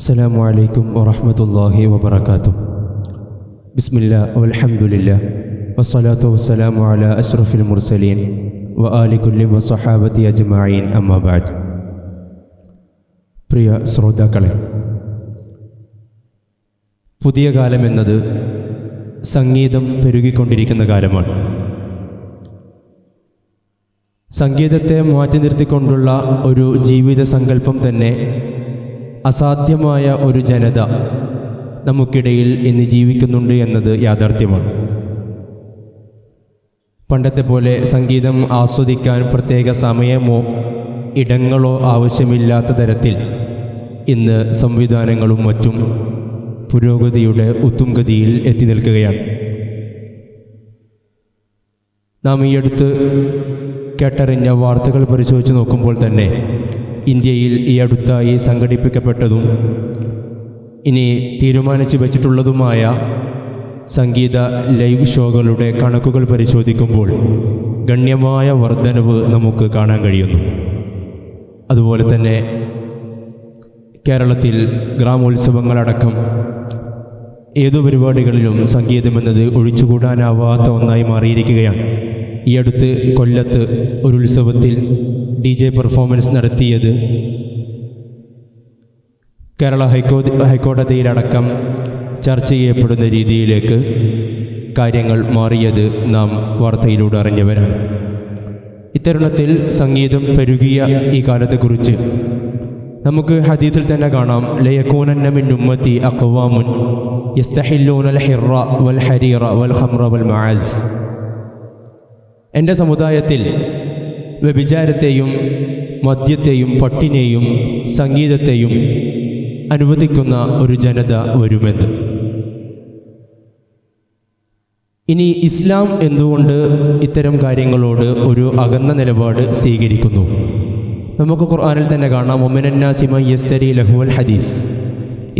അസ്സലാമു അലൈക്കും വറഹ്മത്തുള്ളാഹി വബറകാതുഹു. ബിസ്മില്ലാ വൽഹംദുലില്ലാ വസ്സലാത്തു വസ്സലാമു അലാ അഷ്റഫിൽ മുർസലീൻ വആലി കുല്ലി വസ്സഹാബത്തി അജ്മഈൻ അമ്മാ ബഅദ്. പ്രിയ ശ്രോതാക്കളെ, പുതിയ കാലമെന്നത് സംഗീതം പെരുകിക്കൊണ്ടിരിക്കുന്ന കാലമാണ്. സംഗീതത്തെ മാറ്റി നിർത്തിക്കൊണ്ടുള്ള ഒരു ജീവിത സങ്കല്പം തന്നെ അസാധ്യമായ ഒരു ജനത നമുക്കിടയിൽ ഇന്ന് ജീവിക്കുന്നുണ്ട് എന്നത് യാഥാർത്ഥ്യമാണ്. പണ്ടത്തെ പോലെ സംഗീതം ആസ്വദിക്കാൻ പ്രത്യേക സമയമോ ഇടങ്ങളോ ആവശ്യമില്ലാത്ത തരത്തിൽ ഇന്ന് സംവിധാനങ്ങളും മറ്റും പുരോഗതിയുടെ ഉത്തുംഗതിയിൽ എത്തി നിൽക്കുകയാണ്. നാം ഈ അടുത്ത് കേട്ടറിഞ്ഞ വാർത്തകൾ പരിശോധിച്ച് നോക്കുമ്പോൾ തന്നെ ഇന്ത്യയിൽ ഈ അടുത്തായി സംഘടിപ്പിക്കപ്പെട്ടതും ഇനി തീരുമാനിച്ചു വച്ചിട്ടുള്ളതുമായ സംഗീത ലൈവ് ഷോകളുടെ കണക്കുകൾ പരിശോധിക്കുമ്പോൾ ഗണ്യമായ വർധനവ് നമുക്ക് കാണാൻ കഴിയുന്നു. അതുപോലെ തന്നെ കേരളത്തിൽ ഗ്രാമോത്സവങ്ങളടക്കം ഏതു പരിപാടികളിലും സംഗീതമെന്നത് ഒഴിച്ചുകൂടാനാവാത്ത ഒന്നായി മാറിയിരിക്കുകയാണ്. ഈ അടുത്ത് കൊല്ലത്ത് ഒരു ഉത്സവത്തിൽ DJ പെർഫോമൻസ് നടത്തിയത് കേരള ഹൈക്കോടതിയിലടക്കം ചർച്ച ചെയ്യപ്പെടുന്ന രീതിയിലേക്ക് കാര്യങ്ങൾ മാറിയത് നാം വാർത്തയിലൂടെ അറിഞ്ഞവരാണ്. ഇത്തരുണത്തിൽ സംഗീതം പെരുകിയ ഈ കാലത്തെക്കുറിച്ച് നമുക്ക് ഹദീസിൽ തന്നെ കാണാം, ലയകൂനന്ന മിൻ ഉമ്മത്തി അഖ്വാമുൻ യസ്തഹില്ലൂനൽ ഹിറ വൽ ഹരീറ വൽ ഖംറ വൽ മആസിഫ്. എൻ്റെ സമുദായത്തിൽ വ്യഭിചാരത്തെയും മദ്യത്തെയും പട്ടിനെയും സംഗീതത്തെയും അനുവദിക്കുന്ന ഒരു ജനത വരുമെന്ന്. ഇനി ഇസ്ലാം എന്തുകൊണ്ട് ഇത്തരം കാര്യങ്ങളോട് ഒരു അകന്ന നിലപാട് സ്വീകരിക്കുന്നു? നമുക്ക് ഖുർആനിൽ തന്നെ കാണാം, വമിനന്നാസി മൻ യസ്തരി ലഹുവൽ ഹദീസ്.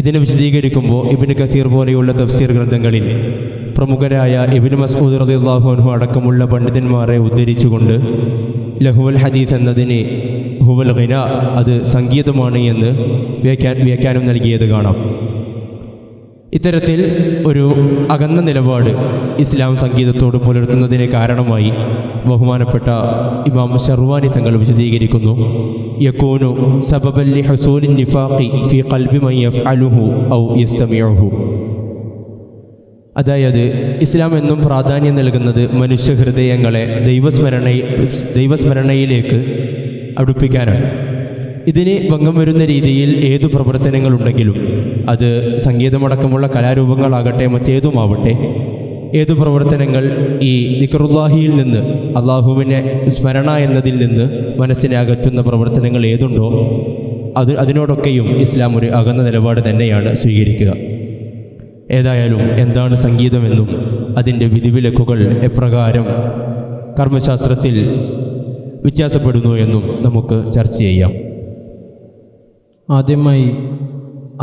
ഇതിനെ വിശദീകരിക്കുമ്പോൾ ഇബ്നു കസീർ പോലെയുള്ള തഫ്സീർ ഗ്രന്ഥങ്ങളിൽ പ്രമുഖരായ ഇബ്നു മസ്ഊദ് റളിയല്ലാഹു അൻഹു അടക്കമുള്ള പണ്ഡിതന്മാരെ ഉദ്ധരിച്ചുകൊണ്ട് ലഹുവൽ ഹദീസ് എന്നതിന് ഹുവൽ ഗിന, അത് സംഗീതമാണ് എന്ന് വ്യാഖ്യാനം നൽകിയത് കാണാം. ഇത്തരത്തിൽ ഒരു അകന്ന നിലപാട് ഇസ്ലാം സംഗീതത്തോട് പുലർത്തുന്നതിന് കാരണമായി ബഹുമാനപ്പെട്ട ഇമാം ശർവാനി തങ്ങൾ വിശദീകരിക്കുന്നു, യകൂനു സബബൻ ലിഹുസൂലിൻ നിഫാഖി ഫീ ഖൽബി മൻ യഫ്അലുഹു ഔ യസ്തമിഉഹു. അതായത് ഇസ്ലാം എന്നും പ്രാധാന്യം നൽകുന്നത് മനുഷ്യ ഹൃദയങ്ങളെ ദൈവസ്മരണയിലേക്ക് അടുപ്പിക്കാനാണ്. ഇതിന് ഭംഗം വരുന്ന രീതിയിൽ ഏതു പ്രവർത്തനങ്ങളുണ്ടെങ്കിലും അത് സംഗീതമടക്കമുള്ള കലാരൂപങ്ങളാകട്ടെ മറ്റേതുമാവട്ടെ, ഏതു പ്രവർത്തനങ്ങൾ ഈ ദിക്റുല്ലാഹിയിൽ നിന്ന്, അള്ളാഹുവിനെ സ്മരണ എന്നതിൽ നിന്ന് മനസ്സിനെ അകറ്റുന്ന പ്രവർത്തനങ്ങൾ ഏതുണ്ടോ അതിനോടൊക്കെയും ഇസ്ലാം ഒരു അകന്ന നിലപാട് തന്നെയാണ് സ്വീകരിക്കുക. ഏതായാലും എന്താണ് സംഗീതമെന്നും അതിൻ്റെ വിധിവിലക്കുകൾ എപ്രകാരം കർമ്മശാസ്ത്രത്തിൽ വ്യത്യാസപ്പെടുന്നു എന്നും നമുക്ക് ചർച്ച ചെയ്യാം. ആദ്യമായി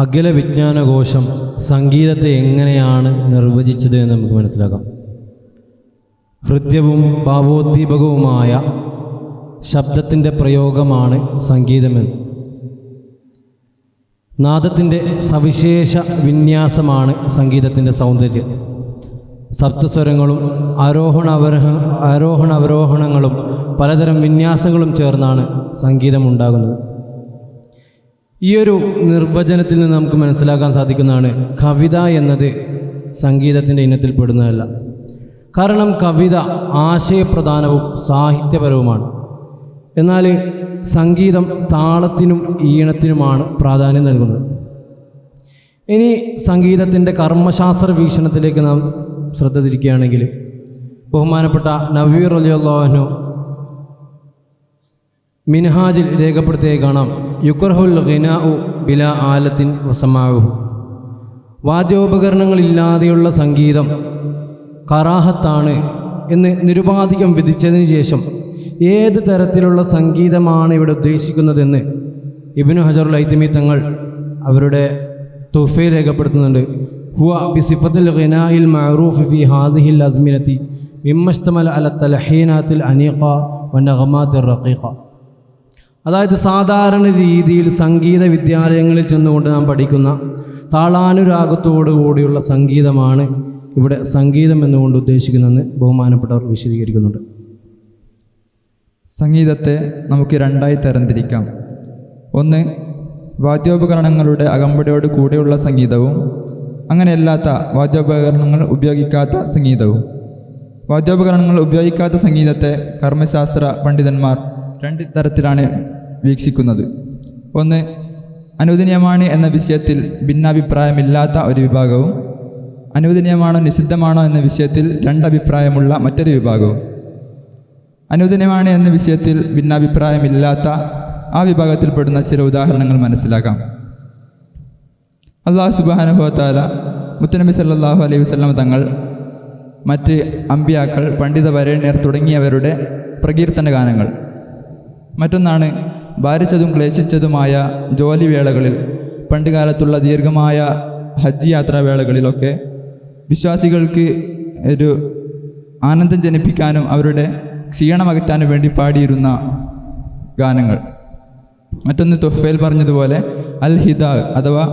അഖില വിജ്ഞാനകോശം സംഗീതത്തെ എങ്ങനെയാണ് നിർവചിച്ചത് എന്ന് നമുക്ക് മനസ്സിലാക്കാം. ഹൃദ്യവും ഭാവോദ്ദീപകവുമായ ശബ്ദത്തിൻ്റെ പ്രയോഗമാണ് സംഗീതമെന്ന്. നാദത്തിൻ്റെ സവിശേഷ വിന്യാസമാണ് സംഗീതത്തിൻ്റെ സൗന്ദര്യം. സപ്തസ്വരങ്ങളും ആരോഹണ അവരോഹണങ്ങളും പലതരം വിന്യാസങ്ങളും ചേർന്നാണ് സംഗീതം ഉണ്ടാകുന്നത്. ഈയൊരു നിർവചനത്തിൽ നിന്ന് നമുക്ക് മനസ്സിലാക്കാൻ സാധിക്കുന്നതാണ്, കവിത എന്നത് സംഗീതത്തിൻ്റെ ഇനത്തിൽപ്പെടുന്നതല്ല. കാരണം കവിത ആശയപ്രധാനവും സാഹിത്യപരവുമാണ്. എന്നാൽ സംഗീതം താളത്തിനും ഈണത്തിനുമാണ് പ്രാധാന്യം നൽകുന്നത്. ഇനി സംഗീതത്തിൻ്റെ കർമ്മശാസ്ത്ര വീക്ഷണത്തിലേക്ക് നാം ശ്രദ്ധ തിരിക്കുകയാണെങ്കിൽ, ബഹുമാനപ്പെട്ട നവവി റളിയല്ലാഹു അൻഹു മിൻഹാജിൽ രേഖപ്പെടുത്തിയായി കാണാം, യുക്റഹുൽ ഗിനാഉ ബിലാ ആലത്തിൻ വസമാഉഹു. വാദ്യോപകരണങ്ങളില്ലാതെയുള്ള സംഗീതം കറാഹത്താണ് എന്ന് നിരുപാധികം വിധിച്ചതിന് ശേഷം ഏത് തരത്തിലുള്ള സംഗീതമാണ് ഇവിടെ ഉദ്ദേശിക്കുന്നതെന്ന് ഇബ്നു ഹജറുൽ ഹൈതമി തങ്ങൾ അവരുടെ തുഹ്ഫയിൽ രേഖപ്പെടുത്തുന്നുണ്ട്. ഹുവ ബിസിഫത്തുൽ ഗിനാഇൽ മഅറൂഫ് ഫി ഹാസിഹിൽ അസ്മിനതി മിമ്മഷ്തമല അല തൽഹീനാത്തിൽ അനീഖ വനഗമാത്തിർ റഖീഖ. അതായത് സാധാരണ രീതിയിൽ സംഗീത വിദ്യാലയങ്ങളിൽ ചെന്നുകൊണ്ട് നാം പഠിക്കുന്ന താളാനുരാഗത്തോടു കൂടിയുള്ള സംഗീതമാണ് ഇവിടെ സംഗീതം എന്നുകൊണ്ട് ഉദ്ദേശിക്കുന്നതെന്ന് ബഹുമാനപ്പെട്ടവർ വിശദീകരിക്കുന്നുണ്ട്. സംഗീതത്തെ നമുക്ക് രണ്ടായി തരംതിരിക്കാം. ഒന്ന്, വാദ്യോപകരണങ്ങളുടെ അകമ്പടിയോട് കൂടെയുള്ള സംഗീതവും അങ്ങനെയല്ലാത്ത വാദ്യോപകരണങ്ങൾ ഉപയോഗിക്കാത്ത സംഗീതവും. വാദ്യോപകരണങ്ങൾ ഉപയോഗിക്കാത്ത സംഗീതത്തെ കർമ്മശാസ്ത്ര പണ്ഡിതന്മാർ രണ്ട് തരത്തിലാണ് വീക്ഷിക്കുന്നത്. ഒന്ന്, അനുവദനീയമാണ് എന്ന വിഷയത്തിൽ ഭിന്നാഭിപ്രായമില്ലാത്ത ഒരു വിഭാഗവും അനുവദനീയമാണോ നിഷിദ്ധമാണോ എന്ന വിഷയത്തിൽ രണ്ടഭിപ്രായമുള്ള മറ്റൊരു വിഭാഗവും. അനുവദനീയമാണ് എന്ന വിഷയത്തിൽ ഭിന്നാഭിപ്രായമില്ലാത്ത ആ വിഭാഗത്തിൽപ്പെടുന്ന ചില ഉദാഹരണങ്ങൾ മനസ്സിലാക്കാം. അല്ലാഹു സുബ്ഹാനഹു വ തആല മുത്തുനബി സല്ലല്ലാഹു അലൈഹി വസല്ലം തങ്ങൾ, മറ്റ് അമ്പിയാക്കൾ, പണ്ഡിത വരേണ്യർ തുടങ്ങിയവരുടെ പ്രകീർത്തന ഗാനങ്ങൾ. മറ്റൊന്നാണ് ഭാരിച്ചതും ക്ലേശിച്ചതുമായ ജോലിവേളകളിൽ, പണ്ടുകാലത്തുള്ള ദീർഘമായ ഹജ്ജ് യാത്രാവേളകളിലൊക്കെ വിശ്വാസികൾക്ക് ഒരു ആനന്ദം ജനിപ്പിക്കാനും അവരുടെ ക്ഷീണമകറ്റാനും വേണ്ടി പാടിയിരുന്ന ഗാനങ്ങൾ. മറ്റൊന്ന് തുഹ്ഫയിൽ പറഞ്ഞതുപോലെ അൽ ഹിദാ അഥവാ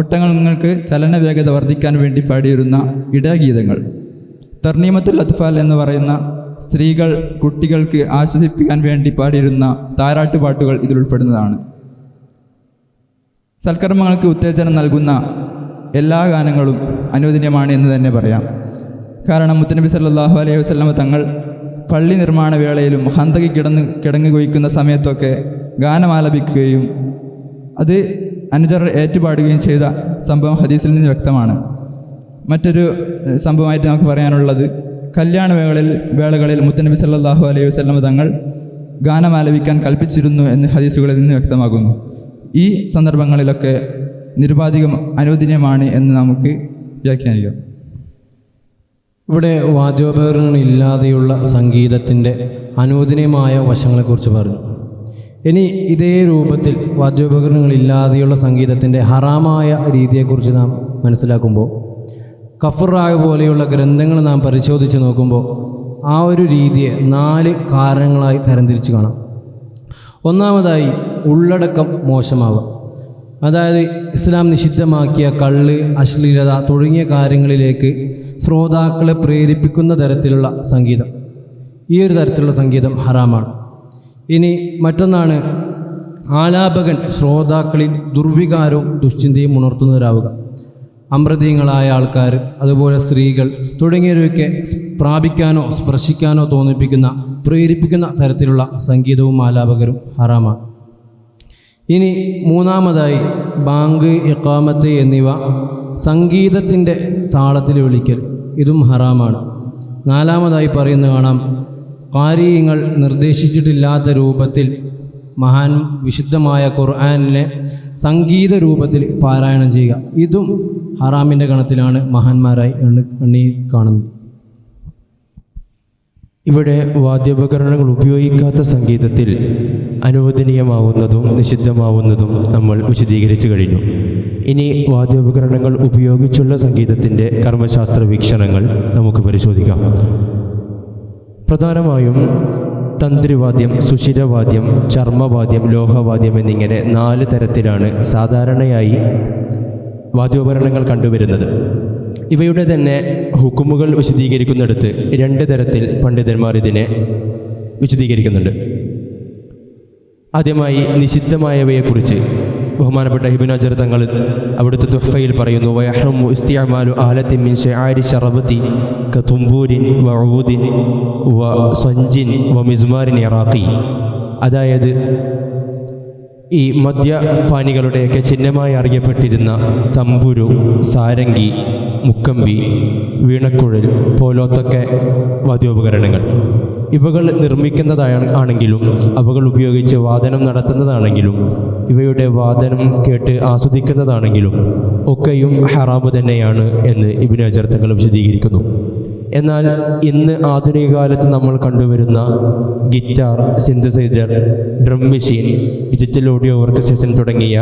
ഒട്ടകങ്ങൾക്ക് ചലനവേഗത വർദ്ധിക്കാൻ വേണ്ടി പാടിയിരുന്ന ഇടഗീതങ്ങൾ. തർനീമത്തുൽ അത്ഫാൽ എന്ന് പറയുന്ന സ്ത്രീകൾ കുട്ടികൾക്ക് ആശ്വസിപ്പിക്കാൻ വേണ്ടി പാടിയിരുന്ന താരാട്ടുപാട്ടുകൾ ഇതിലുൾപ്പെടുന്നതാണ്. സൽക്കർമ്മങ്ങൾക്ക് ഉത്തേജനം നൽകുന്ന എല്ലാ ഗാനങ്ങളും അനുവദനീയമാണ് എന്ന് തന്നെ പറയാം. കാരണം മുത്തുനബി സല്ലല്ലാഹു അലൈഹി വസല്ലം തങ്ങൾ പള്ളി നിർമ്മാണ വേളയിലും ഹന്തകി കിടങ്ങ് കൊയ്ക്കുന്ന സമയത്തൊക്കെ ഗാനമാലപിക്കുകയും അത് അനുചരർ ഏറ്റുപാടുകയും ചെയ്ത സംഭവം ഹദീസിൽ നിന്ന് വ്യക്തമാണ്. മറ്റൊരു സംഭവമായിട്ട് നമുക്ക് പറയാനുള്ളത്, കല്യാണ വേളകളിൽ മുത്തുനബി സല്ലല്ലാഹു അലൈഹി വസല്ലം തങ്ങൾ ഗാനമാലപിക്കാൻ കൽപ്പിച്ചിരുന്നു എന്ന് ഹദീസുകളിൽ നിന്ന് വ്യക്തമാകുന്നു. ഈ സന്ദർഭങ്ങളിലൊക്കെ നിരുപാധികം അനുവദനീയമാണ് എന്ന് നമുക്ക് വ്യാഖ്യാനിക്കാം. ഇവിടെ വാദ്യോപകരണങ്ങളില്ലാതെയുള്ള സംഗീതത്തിൻ്റെ അനുവദനീയമായ വശങ്ങളെക്കുറിച്ച് പറഞ്ഞു. ഇനി ഇതേ രൂപത്തിൽ വാദ്യോപകരണങ്ങളില്ലാതെയുള്ള സംഗീതത്തിൻ്റെ ഹറാമായ രീതിയെക്കുറിച്ച് നാം മനസ്സിലാക്കുമ്പോൾ, കഫ്റാഗ് പോലെയുള്ള ഗ്രന്ഥങ്ങൾ നാം പരിശോധിച്ച് നോക്കുമ്പോൾ ആ ഒരു രീതിയെ 4 കാരണങ്ങളായി തരംതിരിച്ച് കാണാം. ഒന്നാമതായി, ഉള്ളടക്കം മോശമാവുക. അതായത് ഇസ്ലാം നിഷിദ്ധമാക്കിയ കള്ള്, അശ്ലീലത തുടങ്ങിയ കാര്യങ്ങളിലേക്ക് ശ്രോതാക്കളെ പ്രേരിപ്പിക്കുന്ന തരത്തിലുള്ള സംഗീതം, ഈ ഒരു തരത്തിലുള്ള സംഗീതം ഹറാമാണ്. ഇനി മറ്റൊന്നാണ്, ആലാപകൻ ശ്രോതാക്കളിൽ ദുർവികാരവും ദുശ്ചിന്തയും ഉണർത്തുന്നവരാവുക. അമ്രതീയങ്ങളായ ആൾക്കാർ, അതുപോലെ സ്ത്രീകൾ തുടങ്ങിയവരൊക്കെ പ്രാപിക്കാനോ സ്പർശിക്കാനോ പ്രേരിപ്പിക്കുന്ന തരത്തിലുള്ള സംഗീതവും ആലാപകരും ഹറാമാണ്. ഇനി മൂന്നാമതായി, ബാങ്ക്, ഇഖാമത്ത് എന്നിവ സംഗീതത്തിൻ്റെ താളത്തിൽ വിളിക്കൽ, ഇതും ഹറാമാണ്. നാലാമതായി പറയുന്ന കാണാം, ഖാരിയങ്ങൾ നിർദ്ദേശിച്ചിട്ടില്ലാത്ത രൂപത്തിൽ വിശുദ്ധമായ ഖുർആനിനെ സംഗീത രൂപത്തിൽ പാരായണം ചെയ്യുക, ഇതും ഹറാമിൻ്റെ ഗണത്തിലാണ് മഹാന്മാരായി എണ്ണി കാണുന്നത്. ഇവിടെ വാദ്യോപകരണങ്ങൾ ഉപയോഗിക്കാത്ത സംഗീതത്തിൽ അനുവദനീയമാവുന്നതും നിഷിദ്ധമാവുന്നതും നമ്മൾ വിശദീകരിച്ചു കഴിഞ്ഞു. ഇനി വാദ്യോപകരണങ്ങൾ ഉപയോഗിച്ചുള്ള സംഗീതത്തിൻ്റെ കർമ്മശാസ്ത്ര വീക്ഷണങ്ങൾ നമുക്ക് പരിശോധിക്കാം. പ്രധാനമായും തന്ത്രിവാദ്യം, സുഷിരവാദ്യം, ചർമ്മവാദ്യം, ലോഹവാദ്യം എന്നിങ്ങനെ 4 തരത്തിലാണ് സാധാരണയായി വാദ്യോപകരണങ്ങൾ കണ്ടുവരുന്നത്. ഇവയുടെ തന്നെ ഹുക്കുമുകൾ വിശദീകരിക്കുന്നിടത്ത് 2 തരത്തിൽ പണ്ഡിതന്മാർ ഇതിനെ വിശദീകരിക്കുന്നുണ്ട്. ആദ്യമായി നിഷിദ്ധമായവയെക്കുറിച്ച് ബഹുമാനപ്പെട്ട ഇബ്നു ഹജർ തങ്ങൾ അവിടുത്തെ തുഹ്ഫയിൽ പറയുന്നു, വയഹ്റമു ഇസ്തിഅമാലു ആലത്തിൻ മിൻ ശഅരി ശറബതി കതുംബൂരിൻ വഊദിൻ വസഞ്ചിൻ വമിസ്മാരിൻ ഇറാഖി. അതായത് ഈ മദ്യപാനികളുടെയൊക്കെ ചിഹ്നമായി അറിയപ്പെട്ടിരുന്ന തമ്പുരു, സാരംഗി, മുക്കമ്പി, വീണക്കുഴൽ പോലത്തൊക്കെ വാദ്യോപകരണങ്ങൾ, ഇവകൾ നിർമ്മിക്കുന്നതാണെങ്കിലും അവകൾ ഉപയോഗിച്ച് വാദനം നടത്തുന്നതാണെങ്കിലും ഇവയുടെ വാദനം കേട്ട് ആസ്വദിക്കുന്നതാണെങ്കിലും ഒക്കെയും ഹറാമ് തന്നെയാണ് എന്ന് ഇബ്നു ഹജർ തങ്ങൾ വിശദീകരിക്കുന്നു. എന്നാൽ ഇന്ന് ആധുനിക കാലത്ത് നമ്മൾ കണ്ടുവരുന്ന guitar, synthesiser, drum machine, digital audio orchestration തുടങ്ങിയ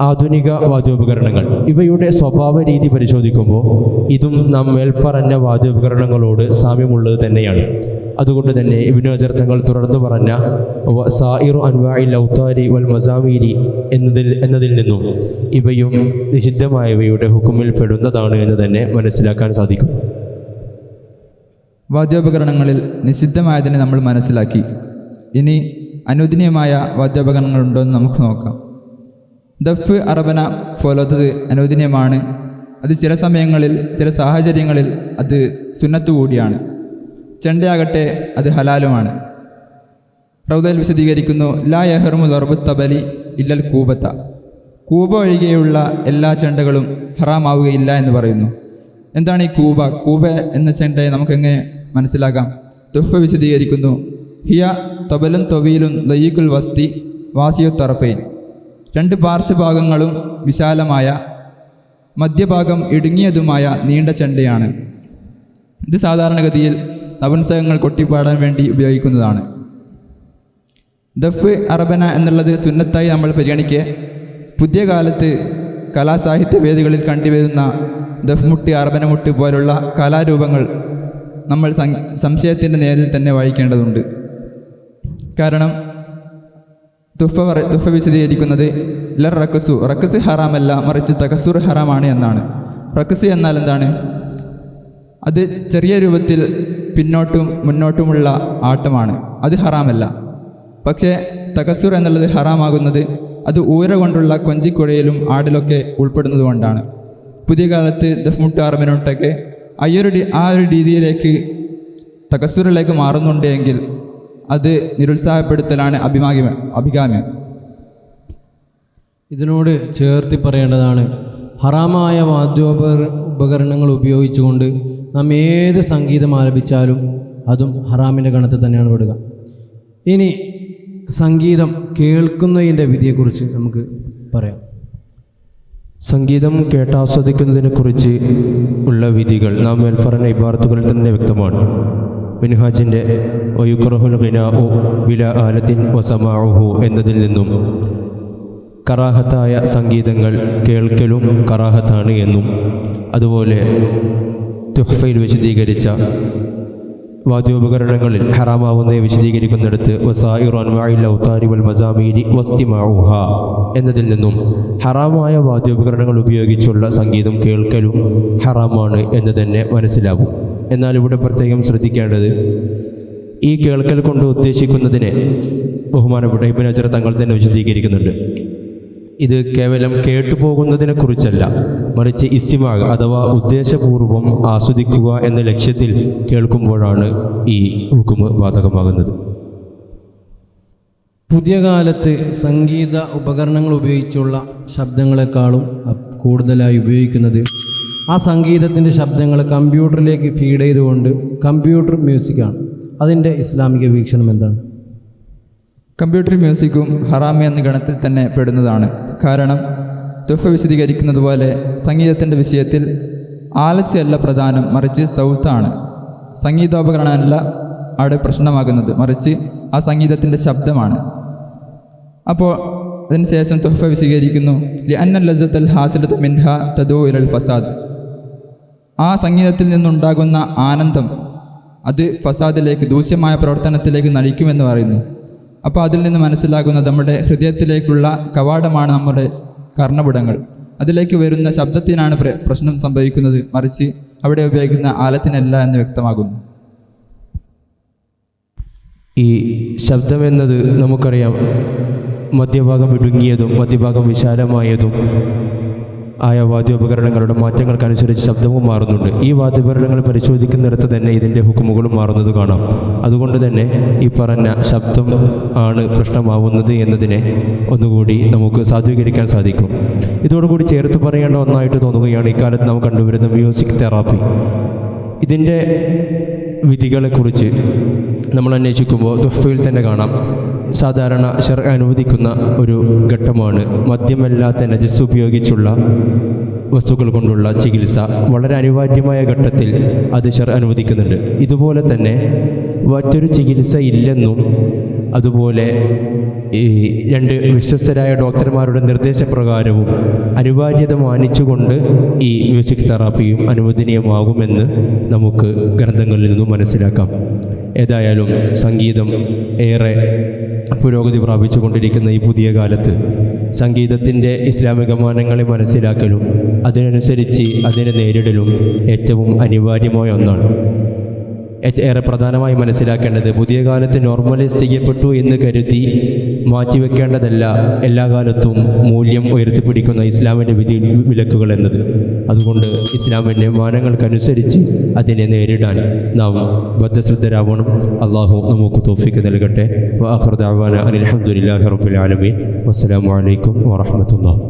ആധുനിക വാദ്യോപകരണങ്ങൾ ഇവയുടെ സ്വഭാവ രീതി പരിശോധിക്കുമ്പോൾ ഇതും നാം മേൽപ്പറഞ്ഞ വാദ്യോപകരണങ്ങളോട് സാമ്യമുള്ളത് തന്നെയാണ്. അതുകൊണ്ട് തന്നെ ഇബ്നു ഹജർ തങ്ങൾ തുടർന്ന് പറഞ്ഞ സായിറു അൻവാഇൽ ഔതാരി വൽ മസാമീരി എന്നതിൽ നിന്നും ഇവയും നിഷിദ്ധമായവയുടെ ഹുക്കുമിൽ പെടുന്നതാണ് എന്ന് തന്നെ മനസ്സിലാക്കാൻ സാധിക്കും. വാദ്യോപകരണങ്ങളിൽ നിഷിദ്ധമായതിനെ നമ്മൾ മനസ്സിലാക്കി. ഇനി അനുവദനീയമായ വാദ്യോപകരണങ്ങളുണ്ടോ എന്ന് നമുക്ക് നോക്കാം. ദഫ്, അറബന പോലത്തത് അനുവദനീയമാണ്. അത് ചില സമയങ്ങളിൽ ചില സാഹചര്യങ്ങളിൽ അത് സുന്നത്ത് കൂടിയാണ്. ചെണ്ടയാകട്ടെ അത് ഹലാലുമാണ്. റൗദയിൽ വിശദീകരിക്കുന്നു, ലാ യഹ്റുമു ദർബു തബലി ഇല്ലൽ കൂബത്ത, കൂബ ഒഴികെയുള്ള എല്ലാ ചെണ്ടകളും ഹറാമാവുകയില്ല എന്ന് പറയുന്നു. എന്താണ് ഈ കൂബ? കൂബ എന്ന ചെണ്ടയെ നമുക്കെങ്ങനെ മനസ്സിലാക്കാം? തുഹ്ഫ വിശദീകരിക്കുന്നു, ഹിയ തബലുൻ തൊവീലുൻ ലയ്യിഖുൽ വസ്തി വാസിയു തറഫൈൻ, രണ്ട് പാർശ്വഭാഗങ്ങളും വിശാലമായ മധ്യഭാഗം ഇടുങ്ങിയതുമായ നീണ്ട ചെണ്ടയാണ്. ഇത് സാധാരണഗതിയിൽ നപുംസകങ്ങൾ കൊട്ടിപ്പാടാൻ വേണ്ടി ഉപയോഗിക്കുന്നതാണ്. ദഫ്, അറബന എന്നുള്ളത് സുന്നത്തായി നമ്മൾ പരിഗണിക്കെ പുതിയ കാലത്ത് കലാസാഹിത്യ വേദികളിൽ കണ്ടുവരുന്ന ദഫ്മുട്ട്, അറബനമുട്ട് പോലുള്ള കലാരൂപങ്ങൾ നമ്മൾ സംശയത്തിൻ്റെ നേരിൽ തന്നെ വായിക്കേണ്ടതുണ്ട്. കാരണം തുഫ വിശദീകരിക്കുന്നത് ലർ റക്കസു, റക്കസ് ഹറാമല്ല, മറിച്ച് തകസുർ ഹറാമാണ് എന്നാണ്. റക്കസ് എന്നാൽ എന്താണ്? അത് ചെറിയ രൂപത്തിൽ പിന്നോട്ടും മുന്നോട്ടുമുള്ള ആട്ടമാണ്, അത് ഹറാമല്ല. പക്ഷേ തകസുർ എന്നുള്ളത് ഹറാമാകുന്നത് അത് ഊര കൊണ്ടുള്ള കൊഞ്ചിക്കുഴയിലും ആടിലൊക്കെ ഉൾപ്പെടുന്നത് കൊണ്ടാണ്. പുതിയ കാലത്ത് ദഫ്മുട്ട്, അറബനമുട്ടൊക്കെ ആ ഒരു രീതിയിലേക്ക് തകസുറിലേക്ക് മാറുന്നുണ്ട് എങ്കിൽ അത് നിരുത്സാഹപ്പെടുത്തലാണ് അഭികാമ്യം. ഇതിനോട് ചേർത്തി പറയേണ്ടതാണ്, ഹറാമായ വാദ്യോപകരണങ്ങൾ ഉപയോഗിച്ചുകൊണ്ട് നാം ഏത് സംഗീതം ആലപിച്ചാലും അതും ഹറാമിൻ്റെ ഗണത്തിൽ തന്നെയാണ് പെടുക. ഇനി സംഗീതം കേൾക്കുന്നതിൻ്റെ വിധിയെക്കുറിച്ച് നമുക്ക് പറയാം. സംഗീതം കേട്ടാസ്വദിക്കുന്നതിനെക്കുറിച്ച് ഉള്ള വിധികൾ നാം മേൽപ്പറഞ്ഞ ഇബാറത്തുകളിൽ തന്നെ വ്യക്തമാണ്. മിൻഹാജിൻ്റെ ഒയുക്റഹുൽ ഖിനാഉ ബിലാ ആലത്തിൻ വസമാഉഹു എന്നതിൽ നിന്നും കറാഹത്തായ സംഗീതങ്ങൾ കേൾക്കലും കറാഹത്താണ് എന്നും, അതുപോലെ തുഹ്ഫയിൽ വിശദീകരിച്ച വാദ്യോപകരണങ്ങളിൽ ഹറാമാവുന്നതിനെ വിശദീകരിക്കുന്നിടത്ത് വസായിറു അൻവാഇൽ ഔതാരി വൽ മസാമീരി വസ്തിമാഉഹ എന്നതിൽ നിന്നും ഹറാമായ വാദ്യോപകരണങ്ങൾ ഉപയോഗിച്ചുള്ള സംഗീതം കേൾക്കലും ഹറാമാണ് എന്ന് തന്നെ മനസ്സിലാവും. എന്നാൽ ഇവിടെ പ്രത്യേകം ശ്രദ്ധിക്കേണ്ടത്, ഈ കേൾക്കൽ കൊണ്ട് ഉദ്ദേശിക്കുന്നതിനെ ബഹുമാനപ്പെട്ട ഇബ്നു ഹജർ തങ്ങൾ തന്നെ വിശദീകരിക്കുന്നുണ്ട്. ഇത് കേവലം കേട്ടുപോകുന്നതിനെ കുറിച്ചല്ല, മറിച്ച് ഇസ്തിമാ അഥവാ ഉദ്ദേശപൂർവം ആസ്വദിക്കുക എന്ന ലക്ഷ്യത്തിൽ കേൾക്കുമ്പോഴാണ് ഈ ഹുക്മ് ബാധകമാകുന്നത്. പുതിയ കാലത്ത് സംഗീത ഉപകരണങ്ങൾ ഉപയോഗിച്ചുള്ള ശബ്ദങ്ങളെക്കാളും കൂടുതലായി ഉപയോഗിക്കുന്നത് ആ സംഗീതത്തിൻ്റെ ശബ്ദങ്ങൾ കമ്പ്യൂട്ടറിലേക്ക് ഫീഡ് ചെയ്തുകൊണ്ട് കമ്പ്യൂട്ടർ മ്യൂസിക്കാണ്. അതിൻ്റെ ഇസ്ലാമിക വീക്ഷണം എന്താണ്? കമ്പ്യൂട്ടർ മ്യൂസിക്കും ഹറാമി എന്ന ഗണത്തിൽ തന്നെ പെടുന്നതാണ്. കാരണം തുഫ വിശദീകരിക്കുന്നത് പോലെ സംഗീതത്തിൻ്റെ വിഷയത്തിൽ ആലസ്യമല്ല പ്രധാനം, മറിച്ച് സൗത്താണ്. സംഗീതോപകരണമല്ല അവിടെ പ്രശ്നമാകുന്നത്, മറിച്ച് ആ സംഗീതത്തിൻ്റെ ശബ്ദമാണ്. അപ്പോൾ അതിനുശേഷം തുഹ്ഫ വിശദീകരിക്കുന്നു, ലിഅന്ന ലസ്സത്തൽ ഹാസിലത മിൻഹ തദൂ ഇലൽ ഫസാദ്, ആ സംഗീതത്തിൽ നിന്നുണ്ടാകുന്ന ആനന്ദം അത് ഫസാദിലേക്ക്, ദൂഷ്യമായ പ്രവർത്തനത്തിലേക്ക് നയിക്കുമെന്ന് പറയുന്നു. അപ്പോൾ അതിൽ നിന്ന് മനസ്സിലാകുന്നത് നമ്മുടെ ഹൃദയത്തിലേക്കുള്ള കവാടമാണ് നമ്മുടെ കർണപുടങ്ങൾ. അതിലേക്ക് വരുന്ന ശബ്ദത്തിനാണ് പ്രശ്നം സംഭവിക്കുന്നത്, മറിച്ച് അവിടെ ഉപയോഗിക്കുന്ന ആലത്തിനല്ല എന്ന് വ്യക്തമാകുന്നു. ഈ ശബ്ദമെന്നത് നമുക്കറിയാം, മധ്യഭാഗം ഇടുങ്ങിയതും മധ്യഭാഗം വിശാലമായതും ആയ വാദ്യോപകരണങ്ങളുടെ മാറ്റങ്ങൾക്കനുസരിച്ച് ശബ്ദവും മാറുന്നുണ്ട്. ഈ വാദ്യോപകരണങ്ങൾ പരിശോധിക്കുന്നിടത്ത് തന്നെ ഇതിൻ്റെ ഹുക്കുമുകളും മാറുന്നത് കാണാം. അതുകൊണ്ട് തന്നെ ഈ പറഞ്ഞ ശബ്ദം ആണ് പ്രശ്നമാവുന്നത് എന്നതിനെ ഒന്നുകൂടി നമുക്ക് സാധൂകരിക്കാൻ സാധിക്കും. ഇതോടുകൂടി ചേർത്ത് പറയേണ്ട ഒന്നായിട്ട് തോന്നുകയാണ് ഇക്കാലത്ത് നാം കണ്ടുവരുന്ന മ്യൂസിക് തെറാപ്പി. ഇതിൻ്റെ വിധികളെക്കുറിച്ച് നമ്മൾ അന്വേഷിക്കുമ്പോൾ തുഹ്ഫയിൽ തന്നെ കാണാം, സാധാരണ ശർഅ അനുവദിക്കുന്ന ഒരു ഘട്ടമാണ് മദ്യമല്ലാത്ത നജസ് ഉപയോഗിച്ചുള്ള വസ്തുക്കൾ കൊണ്ടുള്ള ചികിത്സ. വളരെ അനിവാര്യമായ ഘട്ടത്തിൽ അത് ശർഅ അനുവദിക്കുന്നുണ്ട്. ഇതുപോലെ തന്നെ മറ്റൊരു ചികിത്സ ഇല്ലെന്നും അതുപോലെ ഈ 2 വിശ്വസ്തരായ ഡോക്ടർമാരുടെ നിർദ്ദേശപ്രകാരവും അനിവാര്യത മാനിച്ചുകൊണ്ട് ഈ മ്യൂസിക് തെറാപ്പിയും അനുവദനീയമാകുമെന്ന് നമുക്ക് ഗ്രന്ഥങ്ങളിൽ നിന്നും മനസ്സിലാക്കാം. ഏതായാലും സംഗീതം ഏറെ പുരോഗതി പ്രാപിച്ചുകൊണ്ടിരിക്കുന്ന ഈ പുതിയ കാലത്ത് സംഗീതത്തിൻ്റെ ഇസ്ലാമിക മാനങ്ങളെ മനസ്സിലാക്കലും അതിനനുസരിച്ച് അതിനെ നേരിടലും ഏറ്റവും അനിവാര്യമായ ഒന്നാണ്. ഏറെ പ്രധാനമായി മനസ്സിലാക്കേണ്ടത് പുതിയ കാലത്ത് നോർമലൈസ് ചെയ്യപ്പെട്ടു എന്ന് കരുതി മാറ്റിവെക്കേണ്ടതല്ല എല്ലാ കാലത്തും മൂല്യം ഉയർത്തിപ്പിടിക്കുന്ന ഇസ്ലാമിൻ്റെ വിലക്കുകൾ എന്നത്. അതുകൊണ്ട് ഇസ്ലാമിൻ്റെ മാനങ്ങൾക്കനുസരിച്ച് അതിനെ നേരിടാൻ നാം ബദ്ധശ്രദ്ധരാവണം. അള്ളാഹു നമുക്ക് തൗഫീഖ് നൽകട്ടെ. വആഖിറു ദഅവാന അനിൽ ഹംദുലില്ലാഹി റബ്ബിൽ ആലമീൻ. വസ്സലാമു അലൈക്കും വറഹ്മത്തുള്ളാഹി.